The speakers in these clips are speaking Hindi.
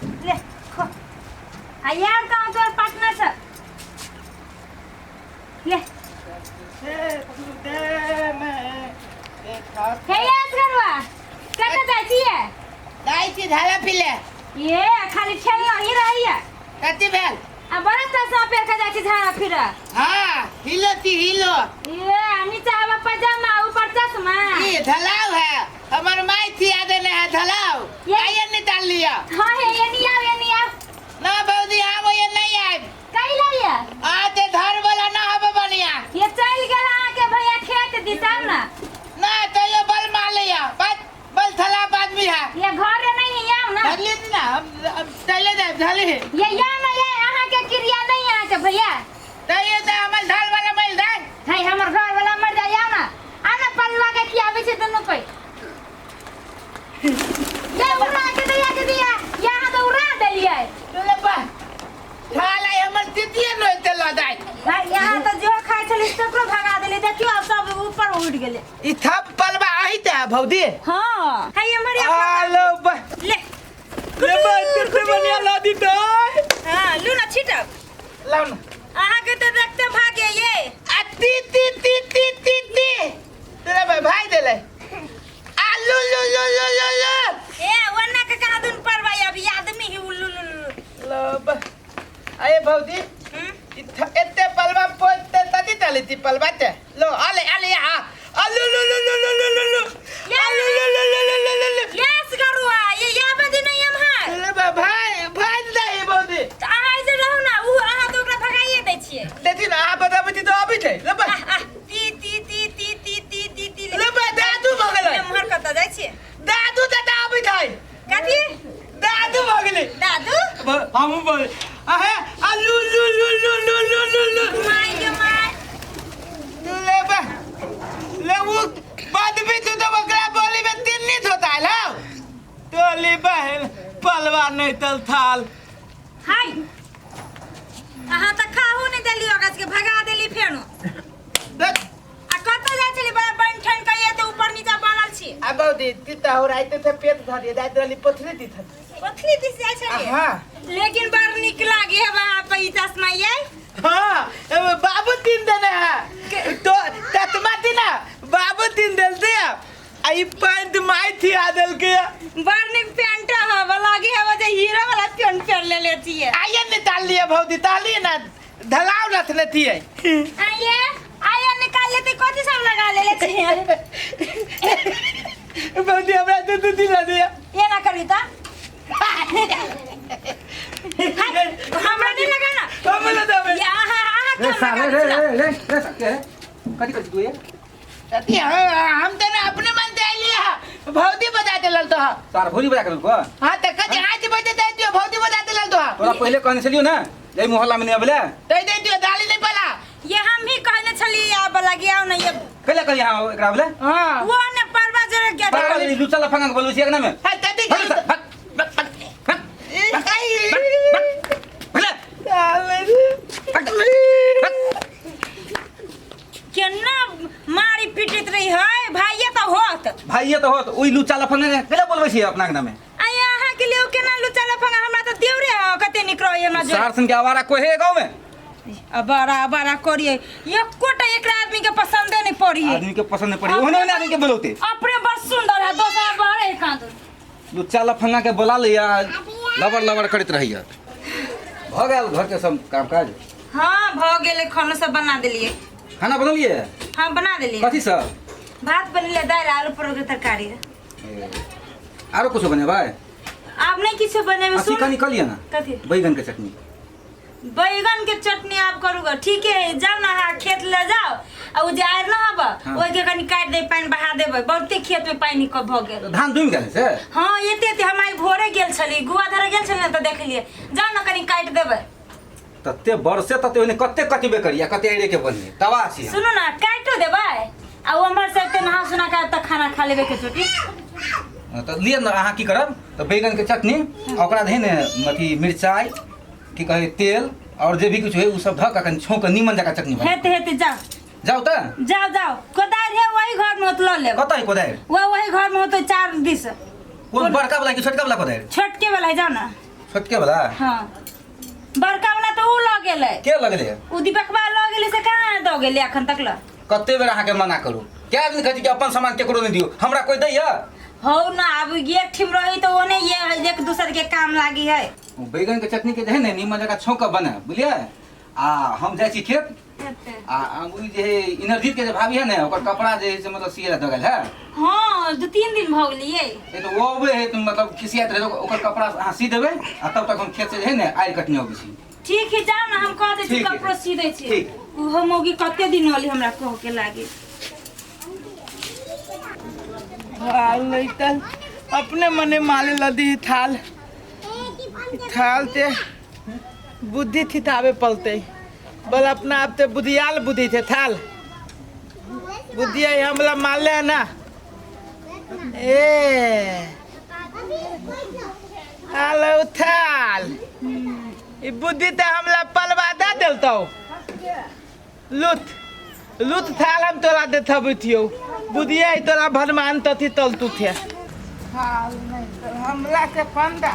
ले खो यार कहाँ तोर पार्टनर से ले हे ashgaruwa कहाँ जाती है जायची झाला पिले ये खाली खेलना ही रही है कती भेल अब बड़ा सा सांपेर का जाती झाड़ा फिर हाँ हिलो ये हमी चाहवा पजामा ऊपर चश्मा ये धलाव है हमार माई थी आदे ने है धलाव ये निकाल लिया हाँ है ये नहीं आओ ना बौदी हम ये नहीं आए कहीं लाया आते घर वाला ना हब बनिया ये चल गया आके भैया खेत दिताव ना तो ये बल मार लिया बल धलाव आदमी है ये घर नहीं है आओ ना धली ना हम चले जाए धली ये ना ये यहाँ के क्रिया नहीं है के भैया तो ये तो हमार घर वाला मिल जाए है हमर घर वाला मर जाए आओ ना आना पलवा के खियावे छे दोनों पे ये उड़ा के दिया यहाँ तो उड़ा देलिए चले बा खाला हमर तितिए नय तेला दाई भाई यहाँ तो जो खाए छले सबको भगा देले देखियो अब सब ऊपर उड़ गेले ई थप पलवा आही त भौदी हां है हमर हेलो बा ले बात करते बनिया ला दी तो हां लूना छिटक लाओ ना आहा के तो देखते भागे ये आ ती तेरा भाई देले आ लू ए वन्ना के कहा दुन पर भाई अभी आदमी ही उल्लू लो बा आए भौदी एते पलवा पोते तती तली ती पलवा ते लो आले आ लू ये ashgaruwa ये बदी नहीं हम है ले बा भाई दे भौदी तो आहा से रहू ना उ आहा तो ओकरा भगाइए दै छिए देती ना आ बताबती तो अभी थे ले बा ती ले बा दादू भगले हमर कत जाय छिए दादू त अभी थे कथी दादू भगले दादू हम बोल आहे आ लू माय के माय ले बा ले वो बाद भी तो बकरा बोली में तीन नहीं होता है लो टोली बहन पलवा नहीं तल थाल हाय आहा त खाहू नहीं देली ओकरा के भगा देली फेनो देख आ कत जाय छली बड़ा बन ठन कहिए तो ऊपर नीचा बनल छी अब दी तीता हो रही थे पेट धरिए दाद वाली पथरी दी था पथली दिस जाय छली हां लेकिन बड़ निक लागे है वहां पे ई चश्मा ये हां बाबू तीन देने है तो ततमा ना बाबू तीन देल दे आई पैंट माई थी आदल के बड़ निक पैंट है लागे है वजह हीरो वाला पैंट पहन ले लेती है आये निकाल लिए भौदी ताली ना धलाव नथ लेती है आये निकाल लेती कोथी सब लगा ले लेती है भौदी हमरा तो दिला दिया ये ना करी ता हमरा नहीं लगा ना हम ले दे ये रे क्या है कथी तू ये तती हम तो अपने मन दे लिया भौदी बजा दे लल तो तार भोली बजा कर को हां त कदी आज बजे दे दियो भौदी बजा दे लल तो तोरा पहले कहने छलियो ना ए मोहल्ला में नहीं आबले दे दे दियो दाली नहीं पला ये हम ही कहने छली आ लगी आओ ना ये कहले कही हां एकरा आबले हां वो ने परवा जरे गया पर लुचा लफंगा बोलू छी एकना में हां तती केना मारी पिटित रही है भाईया तो होत भाईये तो होत ओई लुचा लफंगा कहले बोलबै छी अपना एकना में आय आहा के लिए केना लुचा लफंगा हमरा तो देवरे कते निकरो ये ना जो सारसन के आवारा कोई है गांव में अबारा करिए एकोटा एक आदमी के पसंद नहीं पड़ी आदमी के पसंद नहीं पड़ी ओने ओने आदमी के बोलौते अपने बड़ सुंदर है दोसरा बड़े कांदो लुचा लफंगा के बोला लिया लबर करत रहिया भ गेल घर के सब काम काज हां भ गेले खाना सब बना देलिए खाना बनलिए हां बना देलिए कथी सब भात बनले दाल आलू परोर के तरकारी आरो कुछ बने भाई आप नहीं किछ बने में सुन निकल लिया ना कथी बैगन के चटनी बैगन के चटनी आप करूगा ठीक है जाओ ना खेत ले जाओ और जार ना हबा ओइ के कनी काट दे पानी बहा देबे बहुते खेत में पानी क भ गेल धान दुम गेल से हां एते हमारी भोरे गेल छली गुआ धरे गेल छली त देख लिए जाओ ना कनी काट देबे तते वर्षे तते ओने कते कटिबे करिया कते एड़े के बनने तवा छी सुनो ना काटो देबे आ हमर से ते नहा सुना के त खाना खा लेबे के छोटी त लिए न अहाँ की करब त बैगन के चटनी ओकरा धइने मथी मिर्चाई की कहे तेल और जे भी कुछ है उ सब ध कन छोक नीमन जका चटनी बना हेते जाओ जाओ त जाओ कोदार है वही घर में उतल ले कतै कोदार वही घर में तो 4 दिस कोन बड़का वाला की छोटका वाला कोदार छोटके वाला जाओ ना छोटके वाला हाँ बड़का वाला तो उ लग गेलै के लगले उ दीपकवा लग गेलै से कहाँ दऽ गेलै अखन तक ल कते बेर अहाँके मना करू क्या दिन कहै कि अपन सामान केकरो नहीं दियो हमरा कोई दैया हो ना अब एक ठिम रही तो ओने ये है एक दूसरे के काम लागी है बैगन के चटनी के जे है ने नीमन जगह छौंक बने बुझलिए आ हम जाइ छी खेत आ उ जे इनरजीत के जे भाभी है ने ओकर कपड़ा जे है से मतलब सिए द गेल है हाँ 2-3 दिन भ गेलिए ए तो वो वे है तुम मतलब खिसियात रहे ओकर कपड़ा अहाँ सी देबै आ तब तक हम खेत से जे है ने आइ कटनी अबै छी ठीक है जाओ ना हम कह दे छी ठीक है। कपड़ो सी दै छी ठीक। उहो मौगी कते दिन होली हमरा कह के लागी लैतल अपने मने माले लदी थाल थाल ते बुद्धि थी तावे पलते बोल अपना आप ते बुद्धियाल बुद्धि थे थाल बुद्धि है हमला माले है ना ए हेलो थाल ई बुद्धि ते हमला पलवा दे देलतो लूट लूट थाल हम तोरा देथा बुथियो बुधिया ही तोरा भरमान तथी तल तू थे हाल नहीं तो हमला के फंदा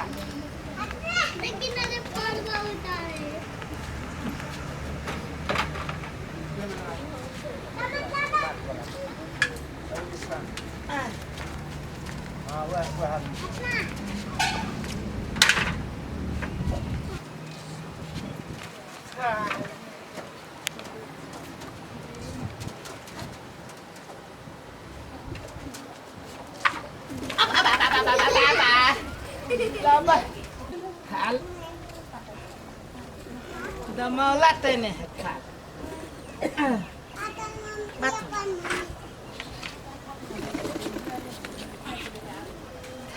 थाल दमौला तेने है थाल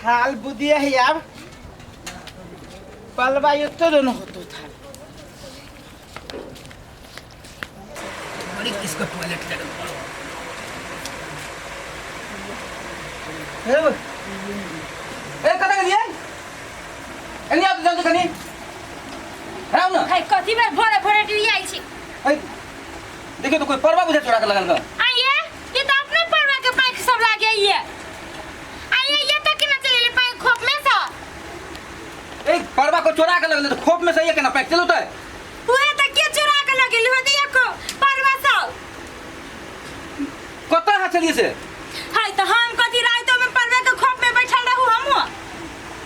थाल बुदिया है अब पलवा युक्त दोनों होतो थाल बड़ी किसको टॉयलेट लगा ए कता गलिए एनी आप जल्दी कनी राम ना है कथी में भरे भरे टिरी आई छी ए देखिए तो कोई परवा बुझे चोरा के लगल का आइए ये तो अपने परवा के पैक सब लागे ये आइए ये तक कि ना चले पैक खोप में सा ए परवा को चोरा के लगल तो खोप में से ये केना पैक चलो तो ओए त के चुरा के लगे हो दिया को परवा सब कता हाथ चलिए से हाय तो हम कथी राइतो में परवा के खोप में बैठल रहू हमहु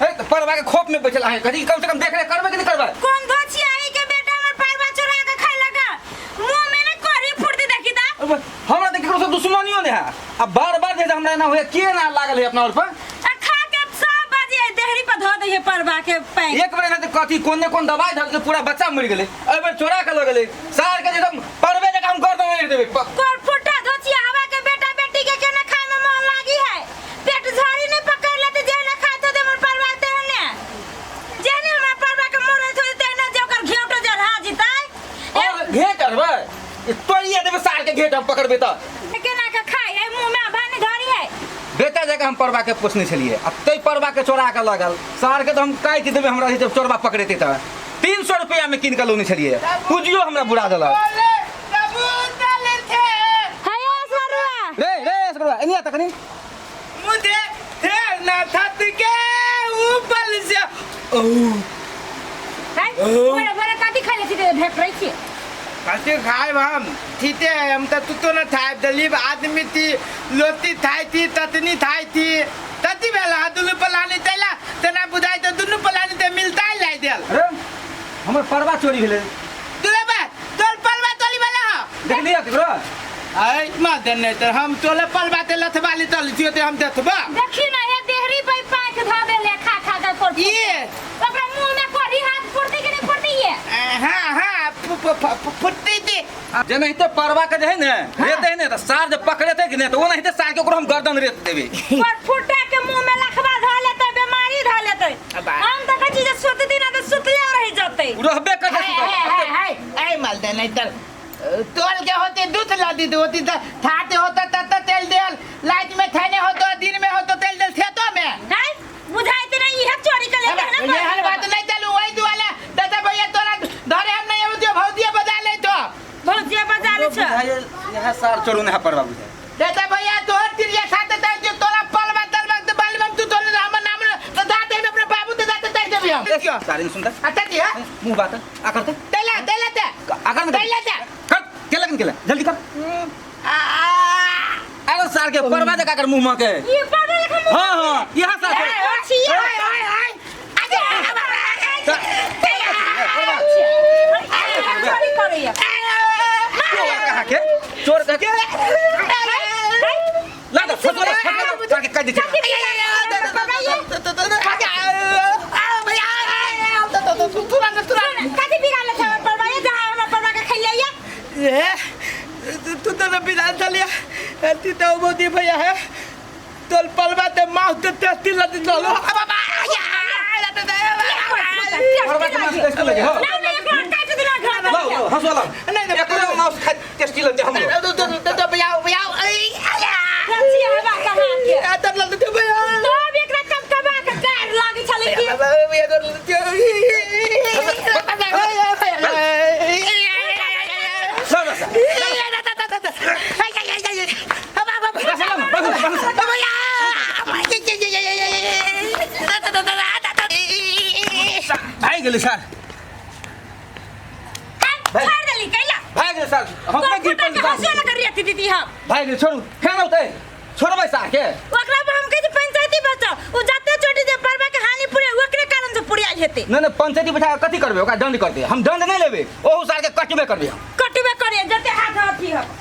ए तो परवा के खोप में बैठल है कभी कम से कम देख ले करबे कि नहीं करबे कौन धोची आई के बेटा हमर परवा चुरा के खाए लगा मुंह में ने करी फुर्ती देखी ता हमरा देख करो से दुश्मनियो ने है अब बार-बार जे हमरा ना होए के ना लागल है अपना और पर आ खा के सब बाजी देहरी पर धो दे परवा के पैक एक बेर ना तो कथी कोन ने कोन दवाई धर के पूरा बच्चा मर गेले ए बेर चोरा के लगले सार के एकदम परवे जगह हम कर दे देबे कोर फुटा धोची हवा के बेटा बेटी के केना खाए में मन लागी है पेट झाड़ी नहीं पकड़ लेते जे ना खाए तो हमर परवा ते ने जे ने हमर परवा के मन थोड़ी ते ना जोकर घेउटो जरा जिताई और घे करबे तोड़िए देबे सार के घेट हम पकड़बे त केना के खाए है मुंह में भाने धरी है बेटा जगह हम परवा के पोसने छलिए अब तई परवा के चोरा के लगल सार के तो हम काट देबे हमरा जब चोरवा पकड़ेते त 300 रुपया में किन के लोने छलिए पूजियो हमरा बुरा देलक हाय असगरुआ रे असगरुआ एनिया तकनी मुझे थे ना थत के ऊपर से ओ हाय बड़ा बड़ा काटी खा लेती भेट रही थी कति खाए हम ठीते है हम तो न थाए दलीब आदमी थी लोती थाई थी ततनी थाई थी तती बेला दुनु पलानी तैला तना बुझाई तो दुनु पलानी ते मिलता ही लाई देल अरे हमर परवा चोरी भेले दुले बा तोल पलवा तोली वाला देख लिया केकरो आई मा देने तो हम तोले पलवा ते लथवाली तली थियो ते हम देखबा देखी ना ये देहरी पे पैक धा दे ले खा खा के पर ये ओकरा मुंह में कोरी हाथ फुर्ती के नहीं फुर्ती है हां फुट्टी थी जे नहीं तो परवा के जे है ने रेते है ने तो सार जब पकड़ेते कि नहीं तो वो नहीं तो सार के ओकरो हम गर्दन रेत देबे पर फुटा के मुंह में लखवा धा लेते बीमारी धा लेते हम तो कची जे सुतती ना तो सुतले रह जाते रहबे करे हाय आई माल दे नहीं तर तोल के होते दूध लादी दे होती थाते होता तत तेल देल लाइट में थाने होतो दिन में होतो तेल देल थे तो में हाय बुझाइते नहीं ये चोरी के लेके ना ये हर बात नहीं चलू वही दुआला दादा भैया तोरा धरे हम नहीं होतियो भौतिया बजा ले तो भौजिया बजा ले छ यहां सार चोरू ने परवा बुझे दादा भैया तोहर तिरिया साथे तय जो तोरा पलवा तलवा तो बालबम तू तोले हम नाम तो दाते में अपने बाबू तो दाते तय देबे हम दियो सारे ने सुनता अच्छा दिया मुंह बात आकर ते तेला तेला ते आकर में तेला ते कर केला कन केला जल्दी कर अरे सार के परवा दे काकर मुंह में के ये पागल लेखा मुंह हां हां यहां सार के अच्छी है चोरी करिए कहां के चोर कह के ला दे फसला सार के कह दे कथी बिगाड़ ले परवा ये जहां हमरा परवा के खैले ये तू तो ना बिना चलिया ती तो मोदी भैया है तोल पलवा ते माउथ ते टेस्टी लत चलो बाबा परवा के माउथ टेस्टी लगे हो नहीं काट दिला घर लो हंसवाला नहीं नहीं एकरो माउथ टेस्टी लगे हम तो भैया भैया रची हवा कहां के तब लत भैया तो एकरा कब कबा के गाड़ लागे छले की भैया भाई गेले सर छोड़ देली कैला भाई गेले सर हम पे गिर पड़ हंसी ना करिए दीदी हम भाई गेले छोड़ू फेंक होते छोड़ भाई सार के ओकरा पे हम कहे पंचायती बचा उ जाते छोटी जे परवा के हानि पूरे ओकरे कारण से पूरी आइल हेते नहीं नहीं पंचायती बैठा कथी करबे ओकरा दंड करते हम दंड नहीं लेबे ओहू सार के कटबे करबे कटबे करे जते हाथ हाथी हम